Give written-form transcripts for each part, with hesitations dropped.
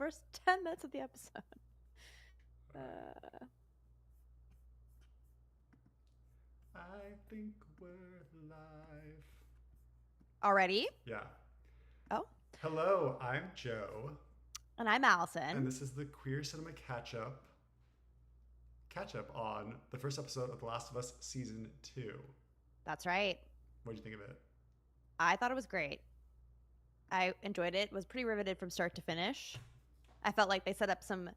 first 10 minutes of the episode. I think we're live. Already? Yeah. Oh. Hello, I'm Joe. And I'm Allison. And this is the Queer Cinema Catch Up on the first episode of The Last of Us Season 2. That's right. What did you think of it? I thought it was great. I enjoyed it. It was pretty riveted from start to finish. I felt like they set up some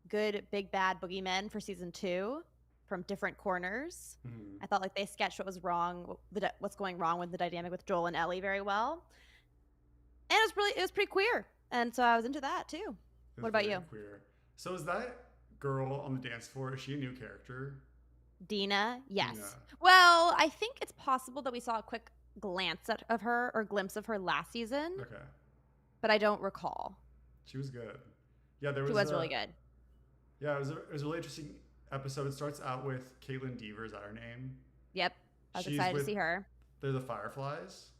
good big bad boogeymen for Season 2 from different corners. I felt like they sketched what was wrong, what's going wrong with the dynamic with Joel and Ellie very well. And it was pretty queer. And so I was into that too. What about you? Queer. So is that girl on the dance floor, is she a new character? Dina? Yes. Dina. Well, I think it's possible that we saw a quick glance of her or glimpse of her last season. Okay. But I don't recall. She was good. Yeah, she was really good. Yeah, it was a really interesting episode. It starts out with Kaitlyn Dever, is that her name? Yep. I was excited to see her. They're the Fireflies.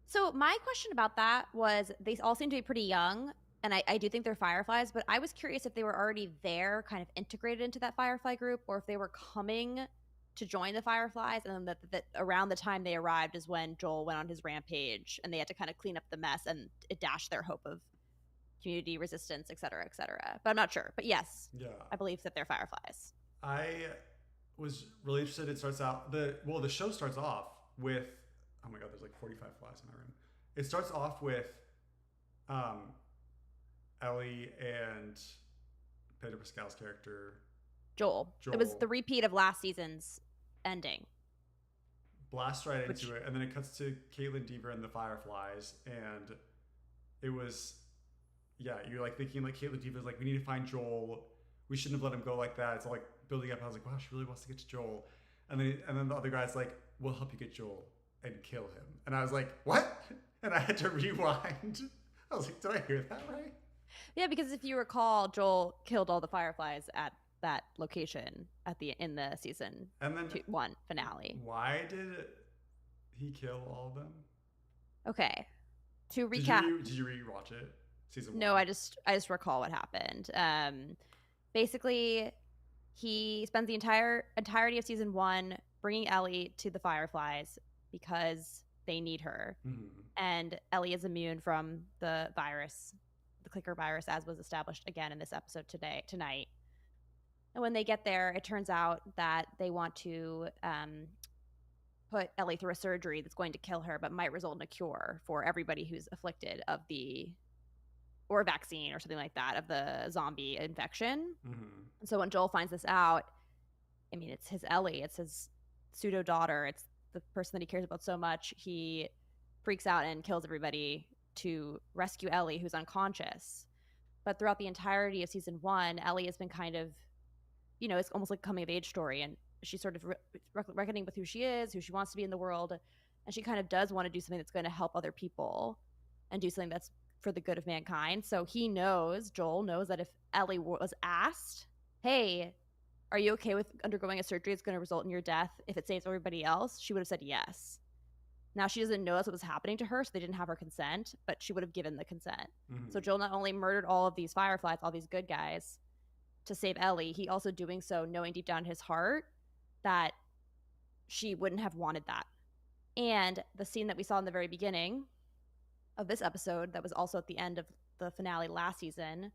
So my question about that was they all seem to be pretty young, and I do think they're Fireflies, but I was curious if they were already there, kind of integrated into that Firefly group, or if they were coming to join the Fireflies, and then that around the time they arrived is when Joel went on his rampage, and they had to kind of clean up the mess, and it dashed their hope of community resistance, et cetera, et cetera. But I'm not sure. But yes, yeah, I believe that they're Fireflies. I was really interested. It starts out the show starts off with, oh my god, there's like 45 flies in my room. It starts off with Ellie and Pedro Pascal's character Joel. It was the repeat of last season's ending. Blast right into it, and then it cuts to Kaitlyn Dever and the Fireflies, and it was, yeah, you're like thinking like Kaitlyn Dever's like, we need to find Joel. We shouldn't have let him go like that. It's all like building up. I was like, wow, she really wants to get to Joel. And then the other guy's like, we'll help you get Joel and kill him. And I was like, what? And I had to rewind. I was like, did I hear that right? Yeah, because if you recall, Joel killed all the Fireflies at that location in the season 1 finale. Why did he kill all of them? Okay, to recap. Did you rewatch it? Season 1? No, I just recall what happened. Basically, he spends the entirety of season 1 bringing Ellie to the Fireflies because they need her, and Ellie is immune from the virus, the clicker virus, as was established again in this episode tonight. And when they get there, it turns out that they want to put Ellie through a surgery that's going to kill her, but might result in a cure for everybody who's afflicted or a vaccine or something like that of the zombie infection. And so when Joel finds this out, I mean, it's his Ellie, it's his pseudo daughter, it's the person that he cares about so much. He freaks out and kills everybody to rescue Ellie, who's unconscious. But throughout the entirety of season 1, Ellie has been kind of, it's almost like a coming of age story, and she's sort of reckoning with who she is, who she wants to be in the world, and she kind of does want to do something that's going to help other people and do something that's for the good of mankind. So Joel knows that if Ellie was asked, hey, are you okay with undergoing a surgery that's going to result in your death if it saves everybody else, she would have said yes. Now, she doesn't know that's what was happening to her, so they didn't have her consent, but she would have given the consent. So Joel not only murdered all of these Fireflies, all these good guys, to save Ellie, he also doing so knowing deep down in his heart that she wouldn't have wanted that. And the scene that we saw in the very beginning of this episode, that was also at the end of the finale last season,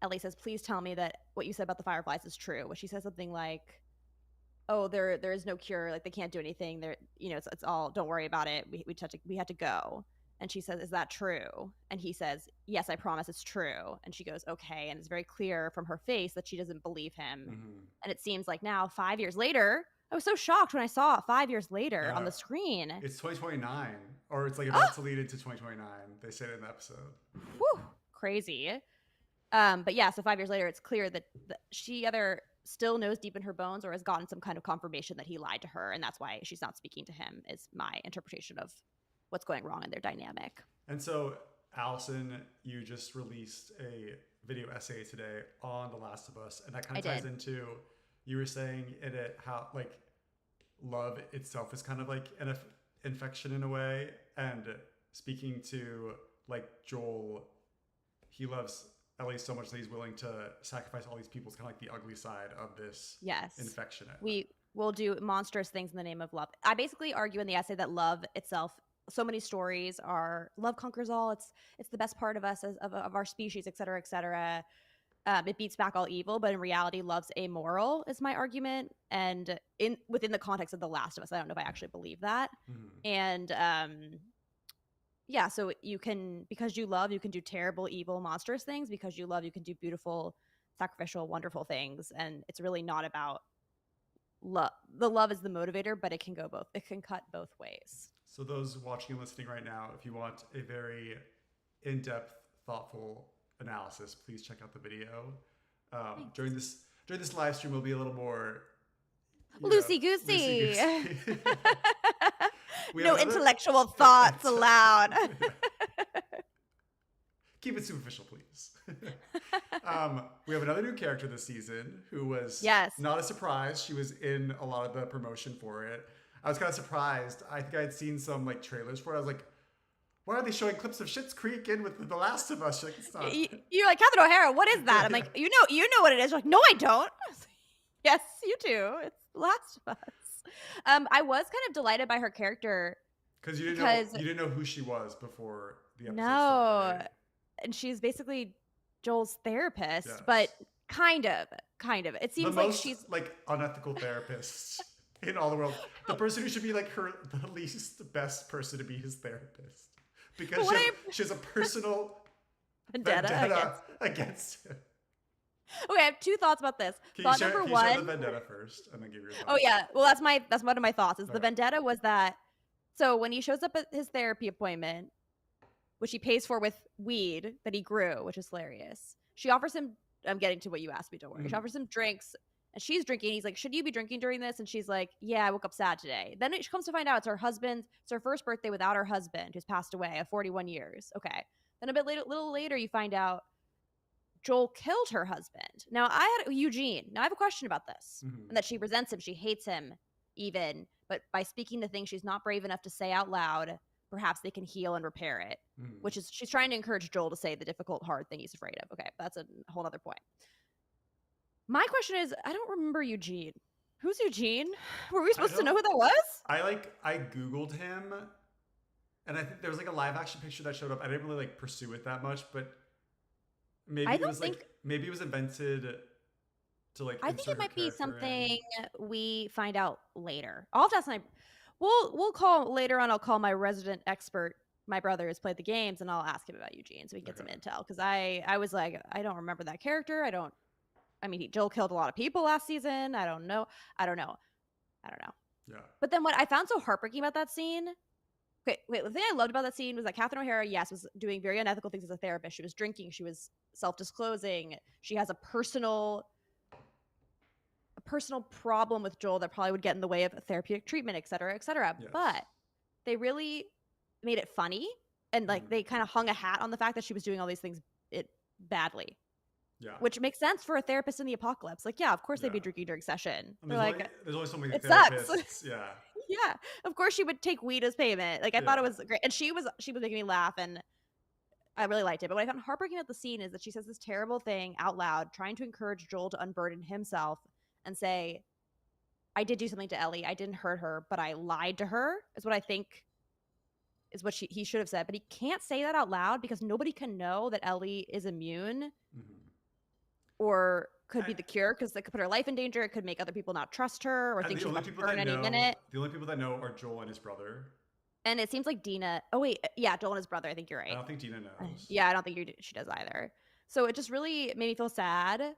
Ellie says, please tell me that what you said about the Fireflies is true. She says something like, oh, there is no cure, like they can't do anything, there, it's all, don't worry about it, we had to go. And she says, is that true? And he says, yes, I promise it's true. And she goes, okay. And it's very clear from her face that she doesn't believe him. And it seems like now, 5 years later, I was so shocked when I saw it 5 years later on the screen. It's 2029, or it's like about to lead into 2029. They said it in the episode. Whew, crazy. But yeah, so 5 years later, it's clear that she either still knows deep in her bones or has gotten some kind of confirmation that he lied to her. And that's why she's not speaking to him, is my interpretation of what's going wrong in their dynamic. And so, Allison, you just released a video essay today on The Last of Us, and that kind of ties into, you were saying in it how like love itself is kind of like an infection in a way, and speaking to like Joel, he loves Ellie so much that he's willing to sacrifice all these people. It's kind of like the ugly side of this Yes. infection. We will do monstrous things in the name of love. I basically argue in the essay that love itself, so many stories are love conquers all. It's the best part of us of our species, et cetera, et cetera. It beats back all evil, but in reality, love's amoral is my argument. And within the context of The Last of Us, I don't know if I actually believe that. And yeah, so because you love, you can do terrible, evil, monstrous things. Because you love, you can do beautiful, sacrificial, wonderful things. And it's really not about love. The love is the motivator, but it can go both. It can cut both ways. So those watching and listening right now, if you want a very in-depth, thoughtful analysis, please check out the video. During this live stream, we'll be a little more loosey goosey. No intellectual thoughts allowed. Keep it superficial, please. We have another new character this season who was not a surprise. She was in a lot of the promotion for it. I was kind of surprised. I think I had seen some like trailers for it. I was like, why are they showing clips of Schitt's Creek in with The Last of Us? You're like, it's not. You're like, Catherine O'Hara, what is that? I'm like, you know what it is. You're like, no, I don't. I was like, yes, you do. It's The Last of Us. I was kind of delighted by her character because you didn't know who she was before the episode. No, started, right? And she's basically Joel's therapist, but kind of. It seems like she's like unethical therapist in all the world. The person who should be like the least best person to be his therapist because she has a personal vendetta against him. Okay, I have two thoughts about this. Thought number one. Share the vendetta first, and then give your thoughts. Oh yeah, well that's one of my thoughts. Is the vendetta was that so when he shows up at his therapy appointment, which he pays for with weed that he grew, which is hilarious. She offers him. I'm getting to what you asked me. Don't worry. She offers him drinks, and she's drinking. He's like, "Should you be drinking during this?" And she's like, "Yeah, I woke up sad today." Then she comes to find out it's her husband's. It's her first birthday without her husband, who's passed away of 41 years. Okay. Then a little later, you find out Joel killed her husband. Now I had Eugene. Now I have a question about this, and that she resents him. She hates him, even. But by speaking the things she's not brave enough to say out loud, perhaps they can heal and repair it. Which is she's trying to encourage Joel to say the difficult, hard thing he's afraid of. Okay, that's a whole other point. My question is, I don't remember Eugene. Who's Eugene? Were we supposed to know who that was? I Googled him, and I think there was like a live action picture that showed up. I didn't really like pursue it that much, but maybe it was invented to like. I think it might be something we find out later. I'll have to ask we'll call later on. I'll call my resident expert. My brother has played the games, and I'll ask him about Eugene so we can get some intel. Because I was like, I don't remember that character. Joel killed a lot of people last season. I don't know. Yeah. But then what I found so heartbreaking about that scene. Okay, wait. The thing I loved about that scene was that Catherine O'Hara, yes, was doing very unethical things as a therapist. She was drinking. She was self-disclosing. She has a personal problem with Joel that probably would get in the way of therapeutic treatment, et cetera, et cetera. Yes. But they really made it funny, and like they kind of hung a hat on the fact that she was doing all these things badly. Yeah. Which makes sense for a therapist in the apocalypse. Like, yeah, of course they'd be drinking during session. There's only so many therapists. Sucks. Yeah. Yeah. Of course she would take weed as payment. Like I thought it was great. And she was making me laugh, and I really liked it. But what I found heartbreaking at the scene is that she says this terrible thing out loud, trying to encourage Joel to unburden himself and say, I did do something to Ellie. I didn't hurt her, but I lied to her, is what I think is what he should have said. But he can't say that out loud because nobody can know that Ellie is immune or could be the cure, because that could put her life in danger. It could make other people not trust her or think she's about to burn any minute. The only people that know are Joel and his brother. And it seems like Dina. Oh, wait. Yeah, Joel and his brother. I think you're right. I don't think Dina knows. Yeah, I don't think she does either. So it just really made me feel sad.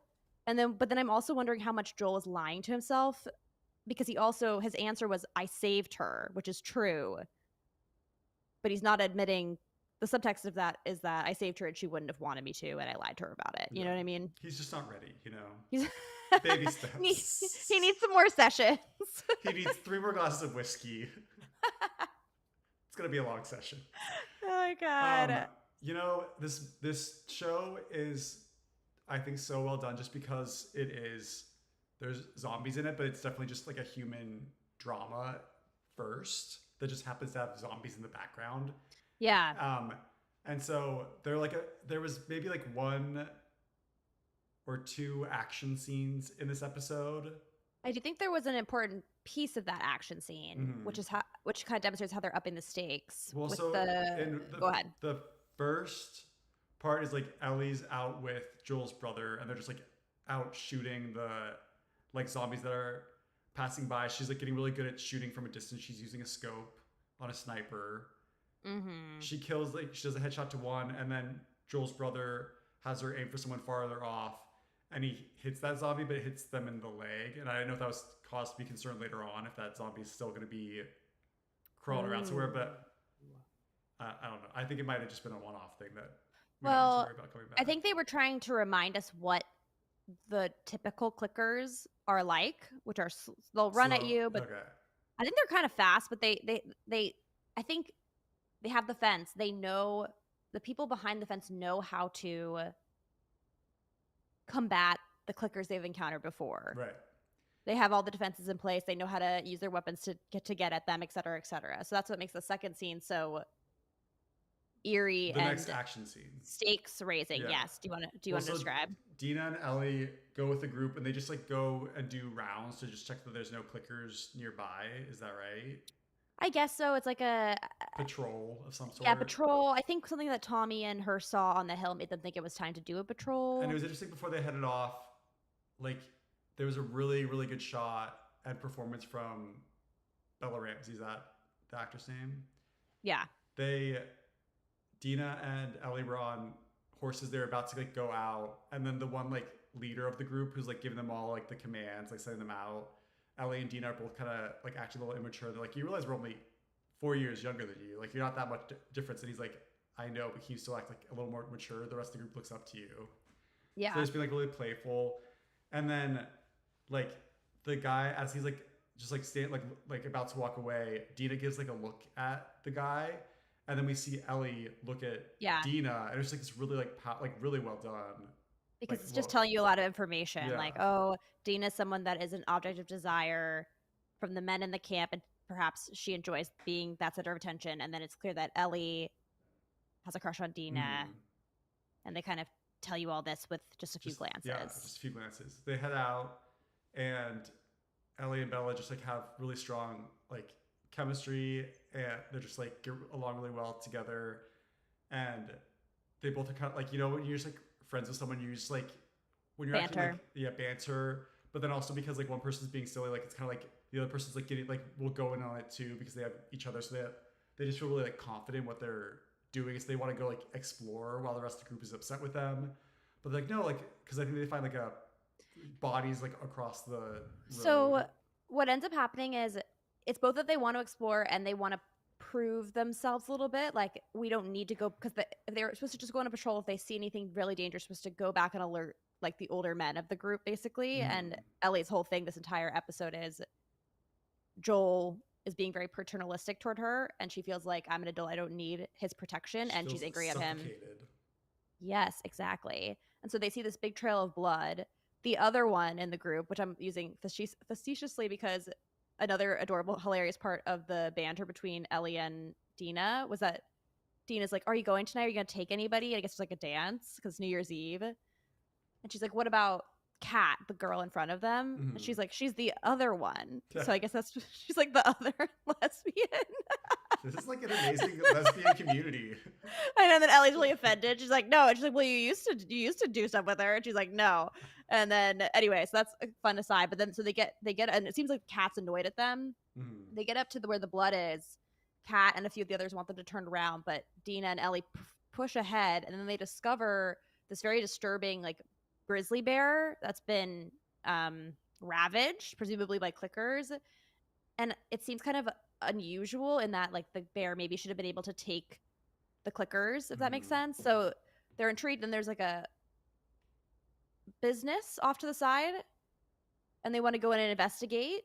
But then I'm also wondering how much Joel is lying to himself, because his answer was, I saved her, which is true. But he's not admitting, the subtext of that is that I saved her and she wouldn't have wanted me to, and I lied to her about it. You know what I mean? He's just not ready, He's baby steps. He needs some more sessions. He needs 3 more glasses of whiskey. It's going to be a long session. Oh my God. This show is, I think, so well done just because there's zombies in it, but it's definitely just like a human drama first that just happens to have zombies in the background. Yeah. And so there was maybe like one or two action scenes in this episode. I do think there was an important piece of that action scene, which kind of demonstrates how they're upping the stakes. Well, with so go ahead. The first part is like Ellie's out with Joel's brother, and they're just like out shooting the like zombies that are passing by. She's like getting really good at shooting from a distance. She's using a scope on a sniper. She kills, like, she does a headshot to one, and then Joel's brother has her aim for someone farther off, and he hits that zombie, but it hits them in the leg. And I didn't know if that was cause to be concerned later on, if that zombie is still going to be crawling around somewhere, but I don't know. I think it might have just been a one-off thing that we don't need to worry about coming back. I think they were trying to remind us what the typical clickers are like, which are they'll run at you, but I think they're kind of fast. But they I think they have the fence. They know, the people behind the fence know how to combat the clickers they've encountered before. Right. They have all the defenses in place. They know how to use their weapons to get at them, et cetera, et cetera. So that's what makes the second scene so eerie the and next action scene, stakes raising. Yeah. Yes. Do you want to describe? Dina and Ellie go with the group, and they just like go and do rounds to just check that there's no clickers nearby. Is that right? I guess so. It's like a patrol of some sort. Yeah, patrol. I think something that Tommy and her saw on the hill made them think it was time to do a patrol. And it was interesting, before they headed off, like, there was a really, really good shot and performance from Bella Ramsey. Is that the actress name? Yeah. Dina and Ellie were on horses. They were about to like go out, and then the one like leader of the group who's like giving them all like the commands, like sending them out. Ellie and Dina are both kind of like acting a little immature. They're like, you realize we're only 4 years younger than you. Like, you're not that much difference. And he's like, I know, but can you still act like a little more mature? The rest of the group looks up to you. Yeah. So they're just being like really playful. And then like the guy, as he's like just like staying like about to walk away, Dina gives like a look at the guy. And then we see Ellie look at Dina, and it's like it's really like really well done. Because it's just telling you a lot of information. Yeah. Like, oh, Dina's someone that is an object of desire from the men in the camp, and perhaps she enjoys being that center of attention. And then it's clear that Ellie has a crush on Dina, and they kind of tell you all this with just a few glances. Yeah, just a few glances. They head out, and Ellie and Bella just like have really strong like chemistry, and they're just like get along really well together. And they both are kind of like, you know, when you're just like friends with someone, you just like, when you're banter. Acting like, banter, but then also because like one person's being silly, like it's kind of like the other person's like getting like will go in on it too, because they have each other, so they just feel really like confident in what they're doing, so they want to go like explore while the rest of the group is upset with them. But they're like, no, like, because I think they find like a bodies like across the road. So what ends up happening is it's both that they want to explore and they want to prove themselves a little bit. Like, we don't need to go, because if they're supposed to just go on a patrol, if they see anything really dangerous, supposed to go back and alert like the older men of the group, basically. And Ellie's whole thing this entire episode is Joel is being very paternalistic toward her, and she feels like, I'm an adult, I don't need his protection, and she's angry at him. Yes, exactly. And so they see this big trail of blood. The other one in the group, which I'm using facetiously because another adorable, hilarious part of the banter between Ellie and Dina was that Dina's like, are you going tonight? Are you going to take anybody? I guess it's like a dance because it's New Year's Eve. And she's like, what about Kat, the girl in front of them? And she's like, she's the other one. So I guess she's like the other lesbian. This is like an amazing lesbian community. I know. And then Ellie's really offended. She's like, no. And she's like, well, you used to do stuff with her. And she's like, no. And then anyway, so that's a fun aside. But then so they get, and it seems like Kat's annoyed at them. They get up to where the blood is. Kat and a few of the others want them to turn around, but Dina and Ellie push ahead, and then they discover this very disturbing like grizzly bear that's been ravaged, presumably by clickers. And it seems kind of unusual in that like the bear maybe should have been able to take the clickers, if that makes sense. So they're intrigued, and there's like a business off to the side, and they want to go in and investigate,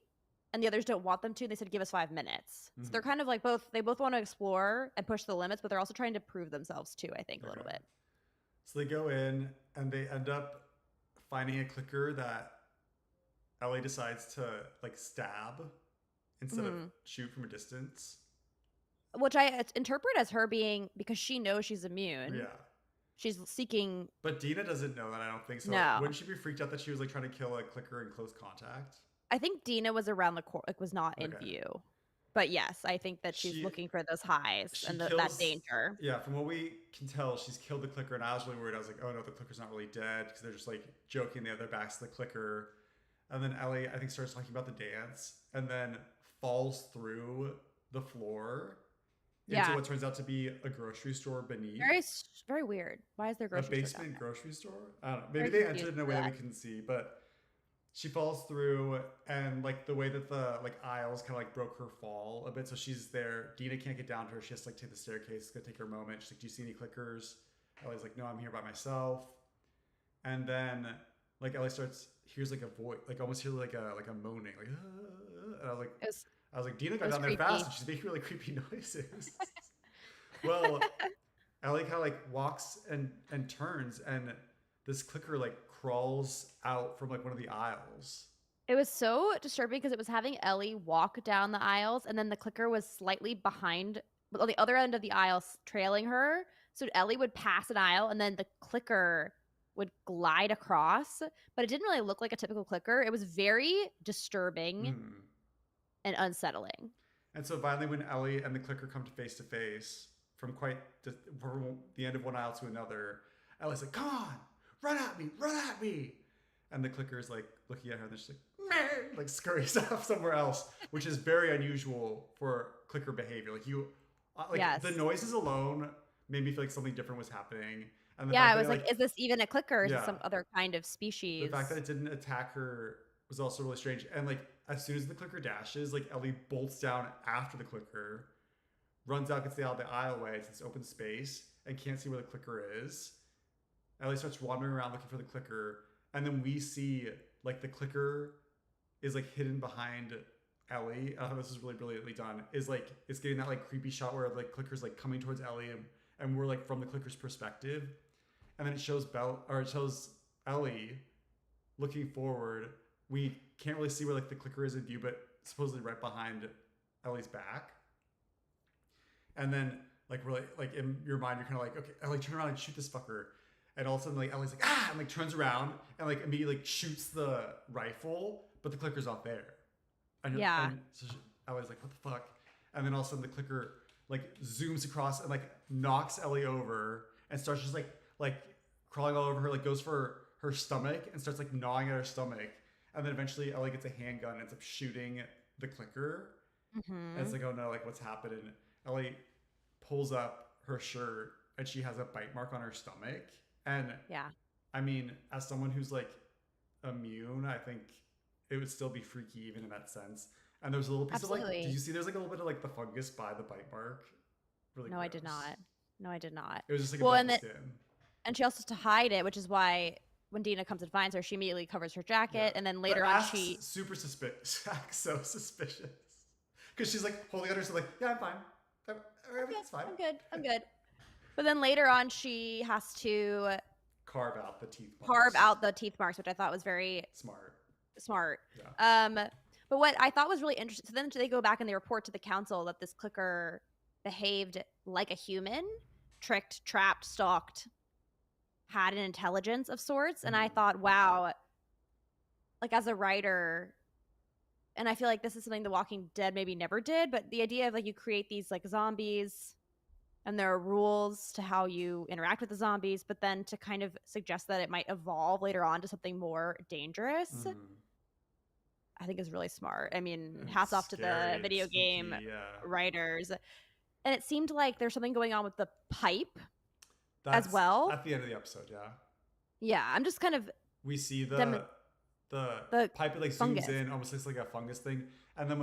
and the others don't want them to. They said, give us 5 minutes. So they're kind of like they both want to explore and push the limits, but they're also trying to prove themselves too, I think, a little bit. So they go in, and they end up finding a clicker that Ellie decides to like stab instead of shoot from a distance. Which I interpret as her being, because she knows she's immune. Yeah. she's seeking. But Dina doesn't know that, I don't think so. No. Wouldn't she be freaked out that she was like trying to kill a clicker in close contact? I think Dina was around the court, like was not in view. But yes, I think that she's looking for those highs and that danger. Yeah, from what we can tell, she's killed the clicker, and I was really worried. I was like, oh no, the clicker's not really dead, because they're just like joking. They have their backs to the clicker. And then Ellie, I think, starts talking about the dance and then falls through the floor into what turns out to be a grocery store beneath. Very, very weird. Why is there a basement grocery store? I don't know. Maybe they entered it in a way that we couldn't see, but she falls through, and like the way that the like aisles kind of like broke her fall a bit, so she's there. Dina can't get down to her. She has to like take the staircase. It's gonna take her a moment. She's like, "Do you see any clickers?" Ellie's like, "No, I'm here by myself." And then like Ellie hears like a voice, like almost hear like a moaning, like. And I was like, Dina got down there fast, and she's making really creepy noises. Well, Ellie kind of like walks and turns, and this clicker like crawls out from like one of the aisles. It was so disturbing because it was having Ellie walk down the aisles, and then the clicker was slightly behind, on the other end of the aisle, trailing her. So Ellie would pass an aisle, and then the clicker would glide across, but it didn't really look like a typical clicker. It was very disturbing and unsettling. And so finally, when Ellie and the clicker come to face from the end of one aisle to another, Ellie's like, "Come on, run at me!" And the clicker's like looking at her, and then she's like scurries off somewhere else, which is very unusual for clicker behavior. Like the noises alone made me feel like something different was happening. And I was like, is this even a clicker? Is it some other kind of species? The fact that it didn't attack her was also really strange. And like as soon as the clicker dashes, like Ellie bolts down after the clicker, runs out, gets out of the aisleway to this open space, and can't see where the clicker is. Ellie starts wandering around looking for the clicker, and then we see like the clicker is like hidden behind Ellie. I thought this was really brilliantly done. Is like it's getting that like creepy shot where like clicker's like coming towards Ellie, and we're like from the clicker's perspective, and then it shows Ellie looking forward. We can't really see where like the clicker is in view, but supposedly right behind Ellie's back. And then like we're like in your mind, you're kind of like, okay, Ellie, turn around and shoot this fucker. And all of a sudden, like Ellie's like, ah, and like turns around and like immediately like shoots the rifle, but the clicker's not there. And so Ellie's like, what the fuck? And then all of a sudden, the clicker like zooms across and like knocks Ellie over and starts just like crawling all over her, like goes for her stomach and starts like gnawing at her stomach. And then eventually, Ellie gets a handgun and ends up shooting the clicker. And it's like, oh no, like what's happening? Ellie pulls up her shirt and she has a bite mark on her stomach. And I mean, as someone who's like immune, I think it would still be freaky even in that sense. And there's a little piece of like, did you see there's like a little bit of like the fungus by the bite mark? Really gross. I did not. No, I did not. It was just like a skin. And she also has to hide it, which is why when Dina comes and finds her, she immediately covers her jacket. And then later on, super suspicious. So suspicious. Because she's like holding on her, so like, yeah, I'm fine. Everything's fine. I'm good. But then later on, she has to carve out the teeth marks, which I thought was very smart. Yeah. But what I thought was really interesting, so then they go back and they report to the council that this clicker behaved like a human, tricked, trapped, stalked, had an intelligence of sorts. And I thought, wow, like as a writer, and I feel like this is something The Walking Dead maybe never did, but the idea of like you create these like zombies and there are rules to how you interact with the zombies, but then to kind of suggest that it might evolve later on to something more dangerous, I think is really smart. I mean, hats off to the video game writers. And it seemed like there's something going on with the pipe as well. At the end of the episode, yeah. Yeah, I'm just kind of... We see the pipe like zooms in, almost looks like a fungus thing. And then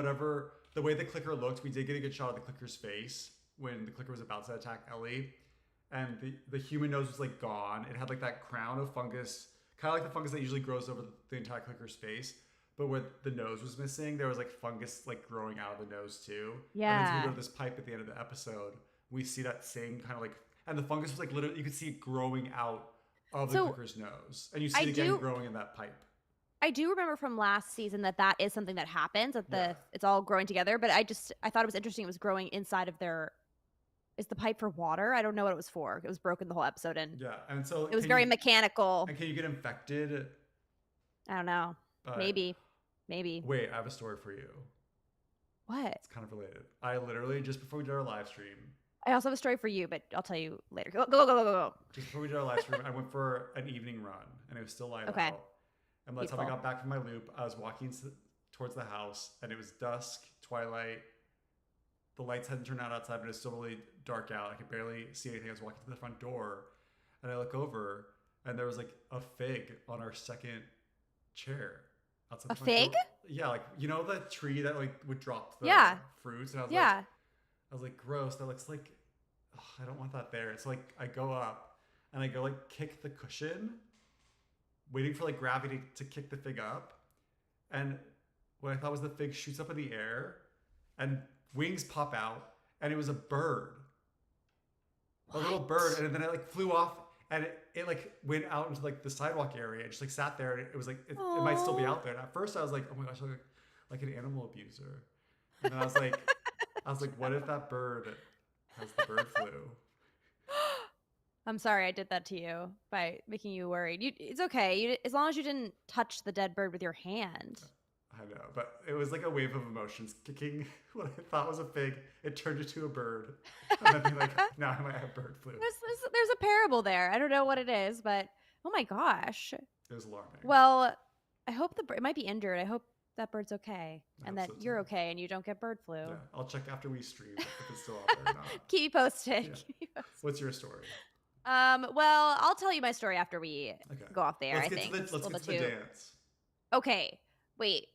the way the clicker looked, we did get a good shot of the clicker's face when the clicker was about to attack Ellie. And the human nose was like gone. It had like that crown of fungus, kind of like the fungus that usually grows over the entire clicker's face. But where the nose was missing, there was like fungus like growing out of the nose too. Yeah. And then we go to this pipe at the end of the episode. We see that same kind of like, and the fungus was like literally, you could see it growing out of the clicker's nose. And you see it again growing in that pipe. I do remember from last season that is something that happens, that it's all growing together. But I thought it was interesting. It was growing inside of their is the pipe for water? I don't know what it was for. It was broken the whole episode, and Yeah, and so it was very mechanical. And can you get infected? I don't know. Maybe. Wait, I have a story for you. What? It's kind of related. I literally, just before we did our live stream. I also have a story for you, but I'll tell you later. Go. Just before we did our live stream, I went for an evening run, and it was still light out. And by the time I got back from my loop, I was walking towards the house, and it was dusk, twilight. The lights hadn't turned out outside, but it was still really dark out. I could barely see anything. I was walking to the front door, and I look over, and there was like a fig on our second chair. Outside a fig? Yeah, like, you know the tree that like would drop the fruits? And I was like, gross. That looks like, I don't want that there. So like, I go up, and I go like kick the cushion, waiting for like gravity to kick the fig up. And what I thought was the fig shoots up in the air, and wings pop out, and it was a bird. A little bird, and then it like flew off, and it like went out into like the sidewalk area and just like sat there, and it was like it might still be out there. And at first I was like, oh my gosh, I look like an animal abuser. And then I was like what if that bird has the bird flu? I'm sorry I did that to you by making you worried. It's okay. As long as you didn't touch the dead bird with your hand. I know, but it was like a wave of emotions kicking what I thought was a fig. It turned into a bird. And then like, now I might have bird flu. There's a parable there. I don't know what it is, but oh my gosh. It was alarming. Well, I hope it might be injured. I hope that bird's okay and that you're okay and you don't get bird flu. Yeah, I'll check after we stream if it's still out there or not. Keep me posted. Yeah. Keep me posted. What's your story? Well, I'll tell you my story after we go off there. Let's get to the dance. Okay. Wait.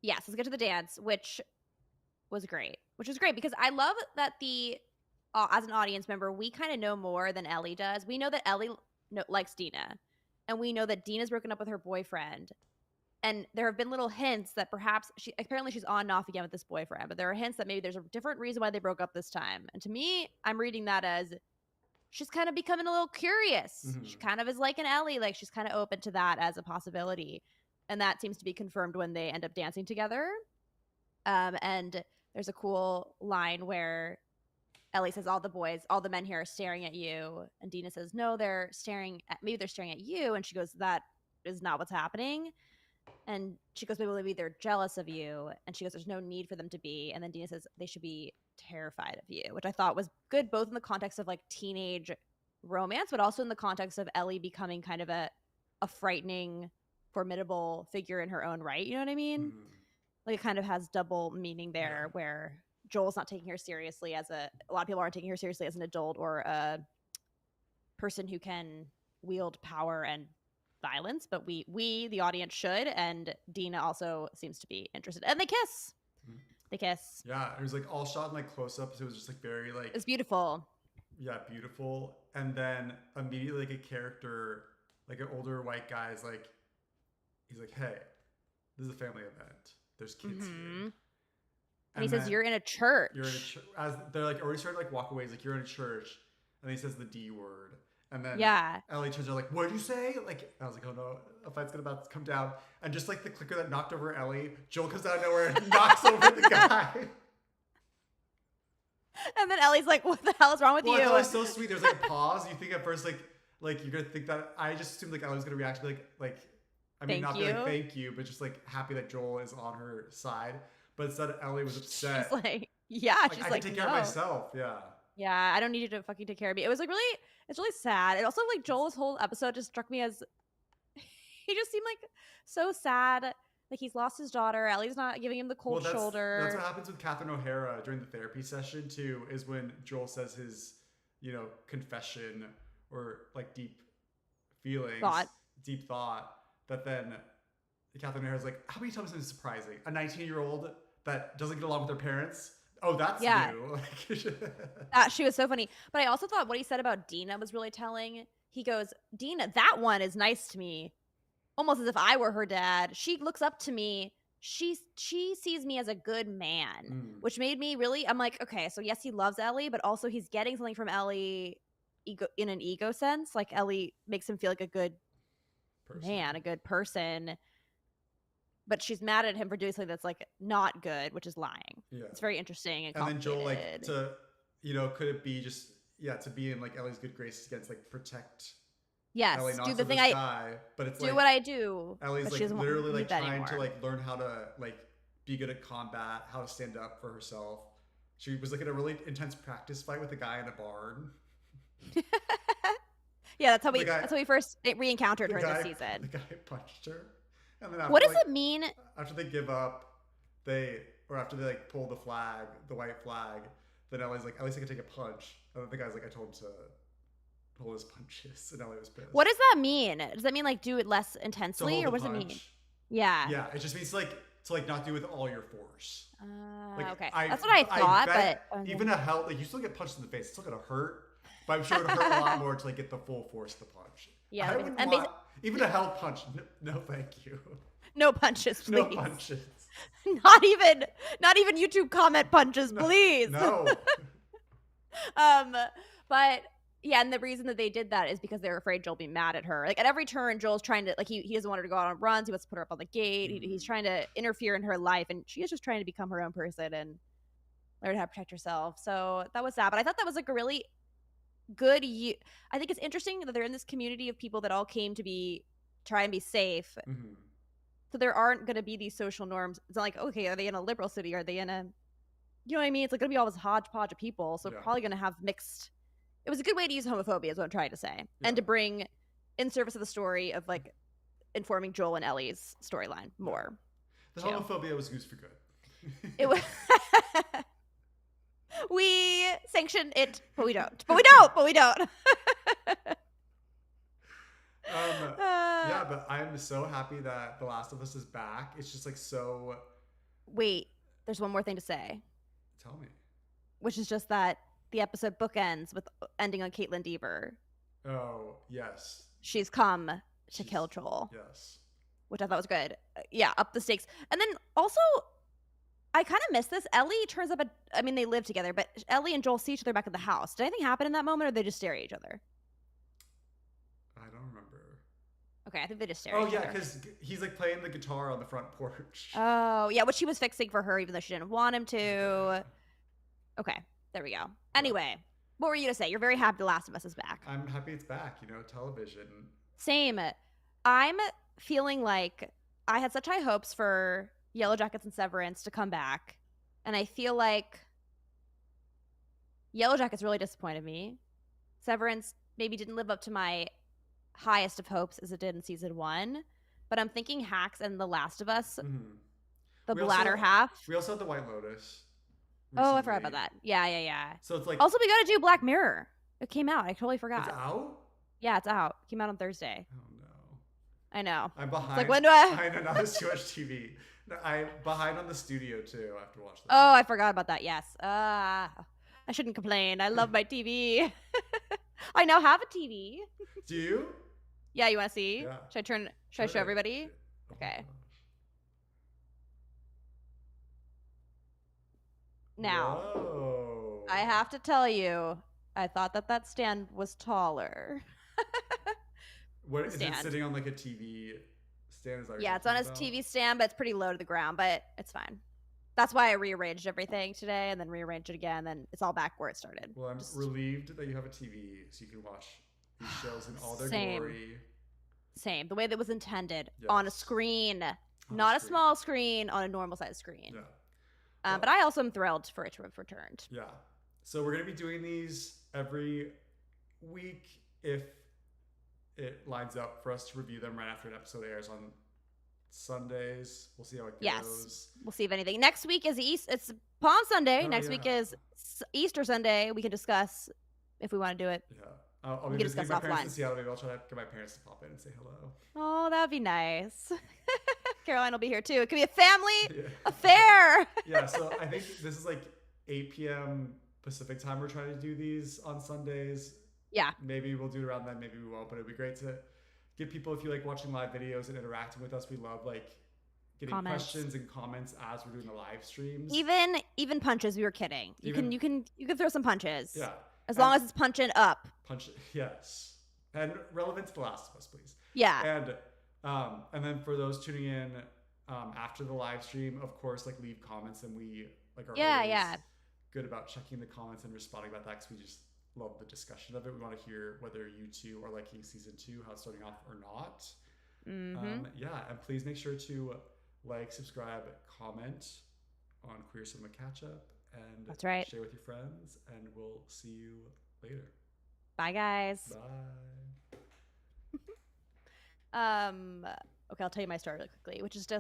Yes, let's get to the dance, which was great. Which was great because I love that as an audience member, we kind of know more than Ellie does. We know that Ellie likes Dina, and we know that Dina's broken up with her boyfriend. And there have been little hints that perhaps apparently she's on and off again with this boyfriend, but there are hints that maybe there's a different reason why they broke up this time. And to me, I'm reading that as she's kind of becoming a little curious. Mm-hmm. She kind of is like an Ellie, like she's kind of open to that as a possibility. And that seems to be confirmed when they end up dancing together. And there's a cool line where Ellie says, all the men here are staring at you. And Dina says, no, maybe they're staring at you. And she goes, that is not what's happening. And she goes, maybe they're jealous of you. And she goes, there's no need for them to be. And then Dina says, they should be terrified of you, which I thought was good, both in the context of like teenage romance, but also in the context of Ellie becoming kind of a frightening, formidable figure in her own right. You know what I mean? Mm-hmm. Like it kind of has double meaning there where Joel's not taking her seriously a lot of people aren't taking her seriously as an adult or a person who can wield power and violence, but we the audience should, and Dina also seems to be interested, and they kiss. Mm-hmm. They kiss. Yeah, it was like all shot in like close-ups. It was just like very like it's beautiful. Yeah, beautiful. And then immediately like a character, like an older white guy is like, he's like, hey, this is a family event. There's kids here. And he says, you're in a church. You're in a church. As they're like already starting to like walk away. He's like, you're in a church. And he says the D word. And then Ellie turns out like, what did you say? Like, I was like, oh no, a fight's about to come down. And just like the clicker that knocked over Ellie, Joel comes out of nowhere and knocks over the guy. And then Ellie's like, what the hell is wrong with you? That was so sweet. There's like a pause. You think at first like you're gonna think that, I just assumed like Ellie was gonna react to like I mean, not be like thank you, but just like happy that Joel is on her side. But instead, Ellie was upset. She's like, yeah, she's I can take care of myself. Yeah. Yeah, I don't need you to fucking take care of me. It was like it's really sad. It also like Joel's whole episode just struck me as he just seemed like so sad. Like he's lost his daughter. Ellie's not giving him the cold shoulder. That's what happens with Catherine O'Hara during the therapy session too. Is when Joel says his, confession or like deep feelings, deep thought. That then Catherine O'Hara's like, how many times is this surprising? A 19-year-old that doesn't get along with their parents? Oh, that's new. She was so funny. But I also thought what he said about Dina was really telling. He goes, Dina, that one is nice to me. Almost as if I were her dad. She looks up to me. She sees me as a good man, which made me really, I'm like, okay, so yes, he loves Ellie, but also he's getting something from Ellie in an ego sense. Like Ellie makes him feel like a good man, a good person, but she's mad at him for doing something that's like not good, which is lying. Yeah, it's very interesting and then Joel like to could it be just to be in like Ellie's good graces against like protect Yes, Ellie, not do so the thing this guy, but it's do like what I do. Ellie's But she like doesn't literally need like that trying to anymore. like learn how to like be good at combat, how to stand up for herself. She was like in a really intense practice fight with a guy in a barn. Yeah, that's how we first re-encountered her this season. The guy punched her, and then What does it mean? After they give up, after they like pull the flag, the white flag, then Ellie's like, at least I can take a punch. And then the guy's like, I told him to hold his punches, and Ellie was pissed. What does that mean? Does that mean like do it less intensely, or what does it mean? Yeah. Yeah, it just means to not do it with all your force. Okay, that's what I thought. But even a held, like you still get punched in the face, it's still gonna hurt. But I'm sure it'd hurt a lot more to like get the full force of the punch. Yeah, I wouldn't want even a held punch. No, thank you. No punches, please. No punches. Not even YouTube comment punches, please. No. But yeah, and the reason that they did that is because they were afraid Joel would be mad at her. Like at every turn, Joel's trying to he doesn't want her to go out on runs. He wants to put her up on the gate. He's trying to interfere in her life, and she is just trying to become her own person and learn how to protect herself. So that was that. But I thought that was like a really good. I think it's interesting that they're in this community of people that all came to try and be safe. Mm-hmm. So there aren't going to be these social norms. It's not like, okay, are they in a liberal city? Are they in a, you know what I mean? It's like going to be all this hodgepodge of people. So probably going to have mixed. It was a good way to use homophobia is what I'm trying to say. And to bring in service of the story of like informing Joel and Ellie's storyline more. The homophobia was used for good. It was. We sanction it, but we don't. But we don't. Yeah, but I'm so happy that The Last of Us is back. It's just like so. Wait, there's one more thing to say. Tell me. Which is just that the episode bookends with ending on Kaitlyn Dever. Oh, yes. She's come to kill Joel. Yes. Which I thought was good. Yeah, up the stakes. And then also, I kind of miss this. Ellie turns up they live together, but Ellie and Joel see each other back at the house. Did anything happen in that moment, or they just stare at each other? I don't remember. Okay, I think they just stare at each other. Oh, yeah, because he's like playing the guitar on the front porch. Oh, yeah, which he was fixing for her, even though she didn't want him to. Okay, there we go. Anyway, what were you going to say? You're very happy The Last of Us is back. I'm happy it's back, television. Same. I'm feeling like I had such high hopes for Yellow Jackets and Severance to come back, and I feel like Yellow Jackets really disappointed me. Severance maybe didn't live up to my highest of hopes as it did in season 1, but I'm thinking Hacks and The Last of Us, the latter half. We also had The White Lotus recently. Oh, I forgot about that. Yeah. So it's like, also we got to do Black Mirror. It came out. I totally forgot. It's out? Yeah, it's out. It came out on Thursday. Oh no. I know. I'm behind. It's like, when do I? I know, now there's too much TV. I'm behind on the studio too. I have to watch that. Oh, I forgot about that. Yes. I shouldn't complain. I love my TV. I now have a TV. Do you? Yeah, you want to see? Yeah. Should I show everybody? Oh, okay. Now, whoa. I have to tell you, I thought that stand was taller. What is it sitting on like a TV stand? Yeah, it's on a TV stand, but it's pretty low to the ground, but it's fine. That's why I rearranged everything today and then rearranged it again, and it's all back where it started. Well, I'm relieved that you have a TV so you can watch these shows in all their glory. Same. The way that was intended. Yes. On a screen. Not a small screen, on a normal size screen. Yeah. But I also am thrilled for it to have returned. Yeah. So we're going to be doing these every week if it lines up for us to review them right after an episode airs on Sundays. We'll see how it goes. Yes. We'll see if anything. Next week is it's Palm Sunday. Next week is Easter Sunday. We can discuss if we want to do it. Yeah. I'll be visiting my parents in Seattle. Maybe I'll try to get my parents to pop in and say hello. Oh, that would be nice. Caroline will be here too. It could be a family affair. Yeah, so I think this is like 8 p.m. Pacific time. We're trying to do these on Sundays. Yeah. Maybe we'll do it around then. Maybe we won't. But it'd be great to give people, if you like watching live videos and interacting with us, we love like getting questions and comments as we're doing the live streams. Even punches. We were kidding. You can throw some punches. Yeah. As long as it's punching up. Yes. And relevant to The Last of Us, please. Yeah. And then for those tuning in after the live stream, of course, like leave comments and we like are always good about checking the comments and responding about that because we just love the discussion of it. We want to hear whether you two are liking season 2, how it's starting off or not. Yeah, and please make sure to like, subscribe, comment on Queer Cinema Catch Up, and That's right. share with your friends. And we'll see you later. Bye, guys. Bye. Okay, I'll tell you my story really quickly, which is just